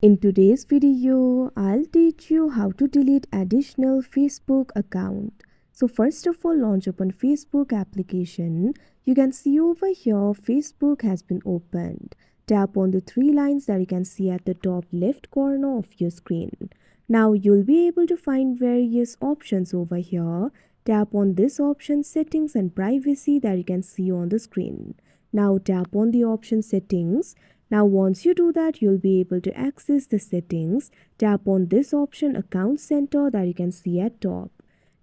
In today's video, I'll teach you how to delete additional Facebook account. So first of all, launch open Facebook application. You can see over here, Facebook has been opened. Tap on the three lines that you can see at the top left corner of your screen. Now you'll be able to find various options over here. Tap on this option settings and privacy that you can see on the screen. Now tap on the option settings. Now once you do that, you'll be able to access the settings. Tap on this option account center that you can see at top.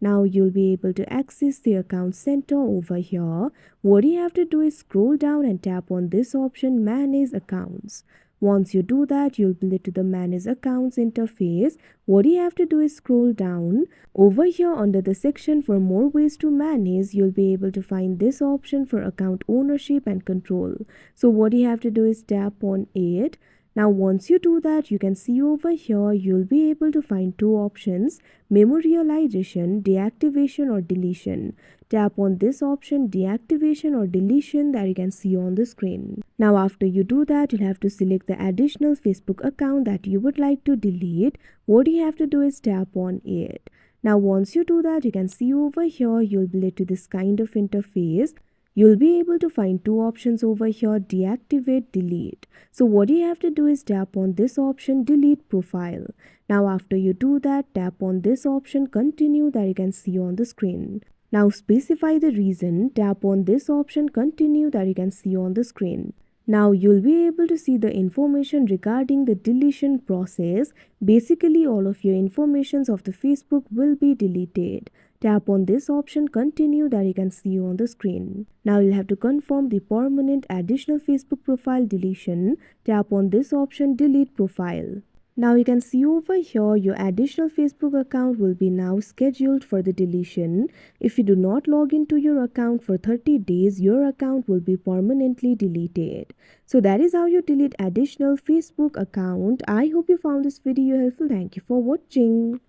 Now you'll be able to access the account center over here. What you have to do is scroll down and tap on this option manage accounts. Once you do that, you'll be led to the manage accounts interface. What you have to do is scroll down. Over here under the section for more ways to manage, you'll be able to find this option for account ownership and control. So what you have to do is tap on it. Now once you do that, you can see over here you'll be able to find two options: memorialization, deactivation or deletion. Tap on this option deactivation or deletion that you can see on the screen. Now after you do that, you'll have to select the additional Facebook account that you would like to delete. What you have to do is tap on it. Now once you do that, you can see over here you'll be led to this kind of interface. You'll be able to find two options over here: deactivate, delete. So what you have to do is tap on this option delete profile. Now after you do that, tap on this option continue that you can see on the screen. Now specify the reason. Tap on this option continue that you can see on the screen. Now you'll be able to see the information regarding the deletion process. Basically all of your informations of the Facebook will be deleted. Tap on this option continue that you can see on the screen. Now you'll have to confirm the permanent additional Facebook profile deletion. Tap on this option delete profile. Now you can see over here your additional Facebook account will be now scheduled for the deletion. If you do not log into your account for 30 days, your account will be permanently deleted. So that is how you delete additional Facebook account. I hope you found this video helpful. Thank you for watching.